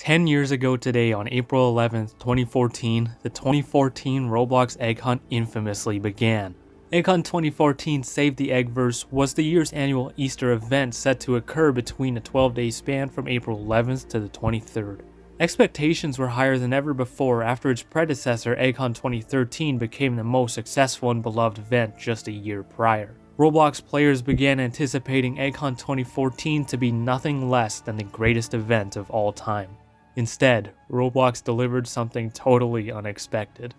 10 years ago today on April 11th, 2014, the 2014 Roblox Egg Hunt infamously began. Egg Hunt 2014 Save the Eggverse was the year's annual Easter event set to occur between a 12-day span from April 11th to the 23rd. Expectations were higher than ever before after its predecessor Egg Hunt 2013 became the most successful and beloved event just a year prior. Roblox players began anticipating Egg Hunt 2014 to be nothing less than the greatest event of all time. Instead, Roblox delivered something totally unexpected.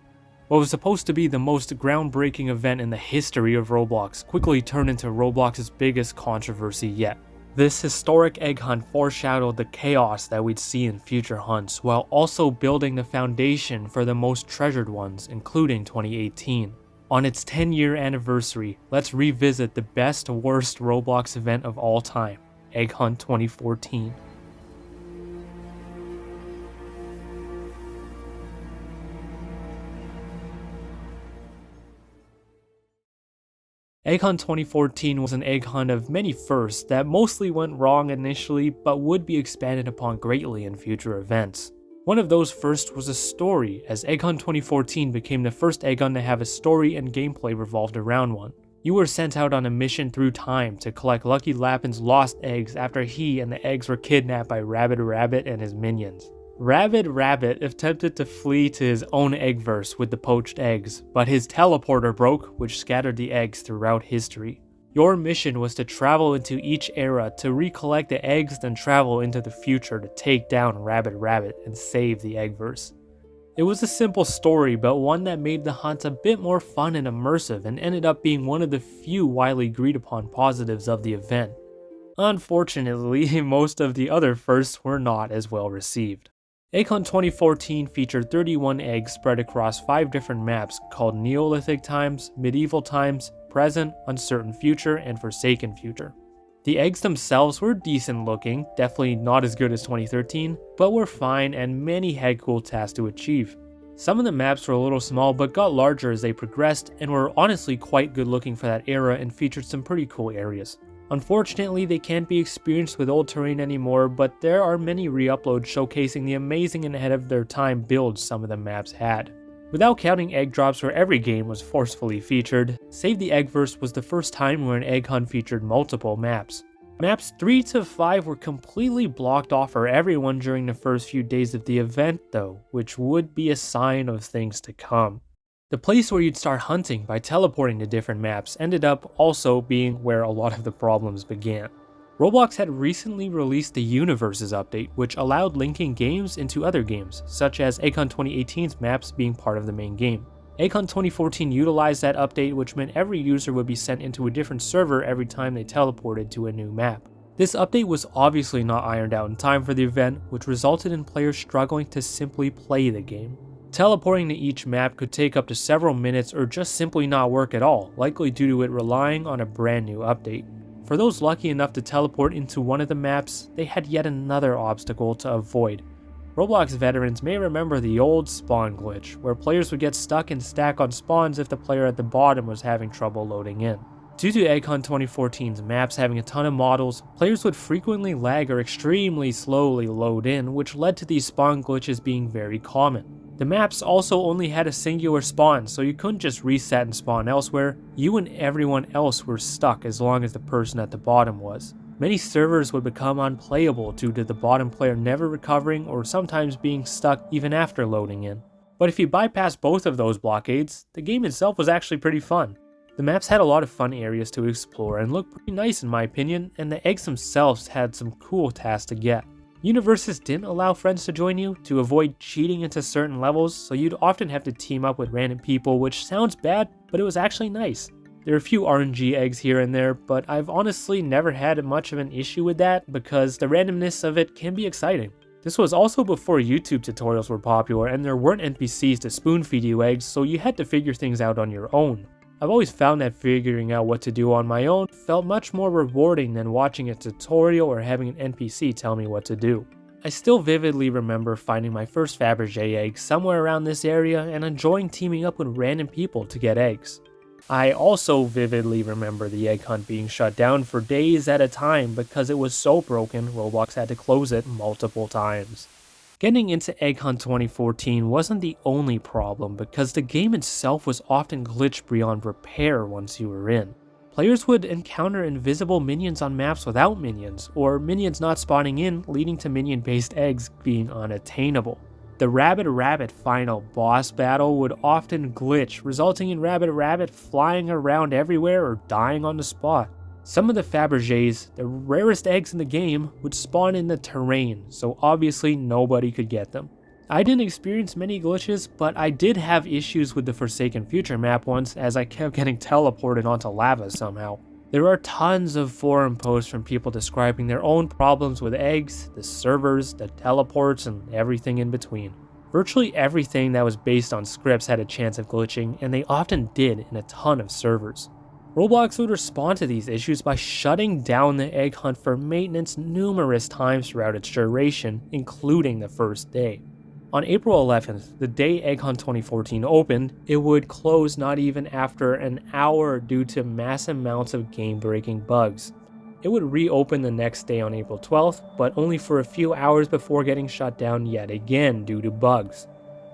What was supposed to be the most groundbreaking event in the history of Roblox quickly turned into Roblox's biggest controversy yet. This historic egg hunt foreshadowed the chaos that we'd see in future hunts, while also building the foundation for the most treasured ones, including 2018. On its 10-year anniversary, let's revisit the best worst Roblox event of all time, Egg Hunt 2014. Egg Hunt 2014 was an egg hunt of many firsts that mostly went wrong initially but would be expanded upon greatly in future events. One of those firsts was a story, as Egg Hunt 2014 became the first egg hunt to have a story and gameplay revolved around one. You were sent out on a mission through time to collect Lucky Lapin's lost eggs after he and the eggs were kidnapped by Rabbid Rabbit and his minions. Rabbid Rabbit attempted to flee to his own Eggverse with the poached eggs, but his teleporter broke, which scattered the eggs throughout history. Your mission was to travel into each era to recollect the eggs, then travel into the future to take down Rabbid Rabbit and save the Eggverse. It was a simple story, but one that made the hunt a bit more fun and immersive and ended up being one of the few widely agreed upon positives of the event. Unfortunately, most of the other firsts were not as well received. Egg Hunt 2014 featured 31 eggs spread across 5 different maps called Neolithic Times, Medieval Times, Present, Uncertain Future, and Forsaken Future. The eggs themselves were decent looking, definitely not as good as 2013, but were fine and many had cool tasks to achieve. Some of the maps were a little small but got larger as they progressed and were honestly quite good looking for that era and featured some pretty cool areas. Unfortunately, they can't be experienced with old terrain anymore, but there are many re-uploads showcasing the amazing and ahead of their time builds some of the maps had. Without counting egg drops where every game was forcefully featured, Save the Eggverse was the first time where an egg hunt featured multiple maps. Maps 3 to 5 were completely blocked off for everyone during the first few days of the event though, which would be a sign of things to come. The place where you'd start hunting by teleporting to different maps ended up also being where a lot of the problems began. Roblox had recently released the Universes update, which allowed linking games into other games, such as Egg Hunt 2018's maps being part of the main game. Egg Hunt 2014 utilized that update, which meant every user would be sent into a different server every time they teleported to a new map. This update was obviously not ironed out in time for the event, which resulted in players struggling to simply play the game. Teleporting to each map could take up to several minutes or just simply not work at all, likely due to it relying on a brand new update. For those lucky enough to teleport into one of the maps, they had yet another obstacle to avoid. Roblox veterans may remember the old spawn glitch, where players would get stuck and stack on spawns if the player at the bottom was having trouble loading in. Due to Egg Hunt 2014's maps having a ton of models, players would frequently lag or extremely slowly load in, which led to these spawn glitches being very common. The maps also only had a singular spawn, so you couldn't just reset and spawn elsewhere. You and everyone else were stuck as long as the person at the bottom was. Many servers would become unplayable due to the bottom player never recovering or sometimes being stuck even after loading in. But if you bypassed both of those blockades, the game itself was actually pretty fun. The maps had a lot of fun areas to explore and looked pretty nice in my opinion, and the eggs themselves had some cool tasks to get. Universes didn't allow friends to join you to avoid cheating into certain levels, so you'd often have to team up with random people, which sounds bad, but it was actually nice. There are a few RNG eggs here and there, but I've honestly never had much of an issue with that because the randomness of it can be exciting. This was also before YouTube tutorials were popular and there weren't NPCs to spoon feed you eggs, so you had to figure things out on your own. I've always found that figuring out what to do on my own felt much more rewarding than watching a tutorial or having an NPC tell me what to do. I still vividly remember finding my first Fabergé egg somewhere around this area and enjoying teaming up with random people to get eggs. I also vividly remember the egg hunt being shut down for days at a time because it was so broken Roblox had to close it multiple times. Getting into Egg Hunt 2014 wasn't the only problem because the game itself was often glitched beyond repair once you were in. Players would encounter invisible minions on maps without minions, or minions not spawning in, leading to minion-based eggs being unattainable. The Rabbit final boss battle would often glitch, resulting in Rabbit flying around everywhere or dying on the spot. Some of the Fabergés, the rarest eggs in the game, would spawn in the terrain, so obviously nobody could get them. I didn't experience many glitches, but I did have issues with the Forsaken Future map once as I kept getting teleported onto lava somehow. There are tons of forum posts from people describing their own problems with eggs, the servers, the teleports, and everything in between. Virtually everything that was based on scripts had a chance of glitching, and they often did in a ton of servers. Roblox would respond to these issues by shutting down the Egg Hunt for maintenance numerous times throughout its duration, including the first day. On April 11th, the day Egg Hunt 2014 opened, it would close not even after an hour due to mass amounts of game-breaking bugs. It would reopen the next day on April 12th, but only for a few hours before getting shut down yet again due to bugs.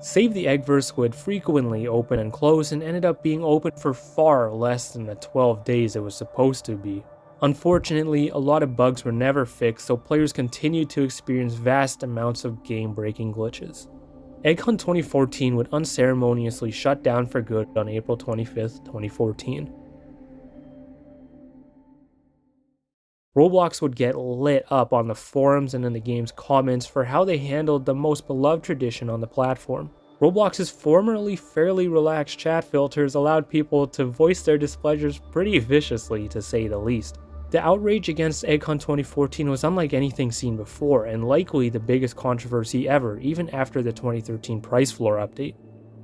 Save the Eggverse would frequently open and close and ended up being open for far less than the 12 days it was supposed to be. Unfortunately, a lot of bugs were never fixed, so players continued to experience vast amounts of game-breaking glitches. Egg Hunt 2014 would unceremoniously shut down for good on April 25th, 2014. Roblox would get lit up on the forums and in the game's comments for how they handled the most beloved tradition on the platform. Roblox's formerly fairly relaxed chat filters allowed people to voice their displeasures pretty viciously, to say the least. The outrage against Egg Hunt 2014 was unlike anything seen before, and likely the biggest controversy ever, even after the 2013 price floor update.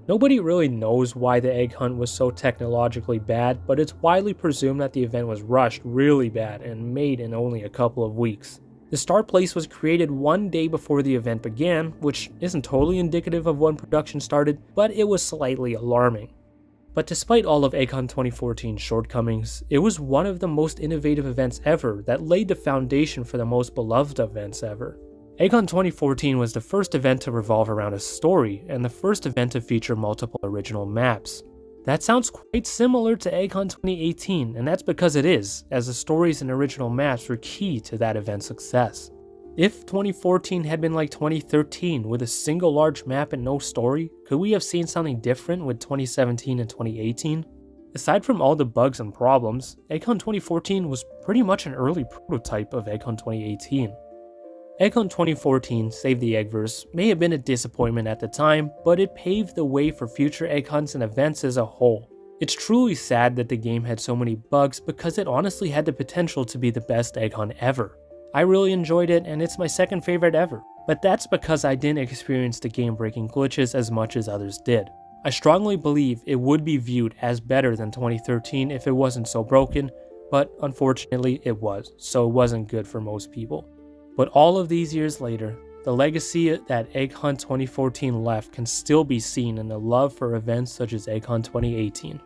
Nobody really knows why the Egg Hunt was so technologically bad, but it's widely presumed that the event was rushed really bad and made in only a couple of weeks. The start place was created one day before the event began, which isn't totally indicative of when production started, but it was slightly alarming. But despite all of Egg Hunt 2014's shortcomings, it was one of the most innovative events ever that laid the foundation for the most beloved events ever. Egg Hunt 2014 was the first event to revolve around a story, and the first event to feature multiple original maps. That sounds quite similar to Egg Hunt 2018, and that's because it is, as the stories and original maps were key to that event's success. If 2014 had been like 2013 with a single large map and no story, could we have seen something different with 2017 and 2018? Aside from all the bugs and problems, Egg Hunt 2014 was pretty much an early prototype of Egg Hunt 2018. Egg Hunt 2014, Save the Eggverse, may have been a disappointment at the time, but it paved the way for future Egg Hunts and events as a whole. It's truly sad that the game had so many bugs because it honestly had the potential to be the best Egg Hunt ever. I really enjoyed it, and it's my second favorite ever, but that's because I didn't experience the game-breaking glitches as much as others did. I strongly believe it would be viewed as better than 2013 if it wasn't so broken, but unfortunately it was, so it wasn't good for most people. But all of these years later, the legacy that Egg Hunt 2014 left can still be seen in the love for events such as Egg Hunt 2018.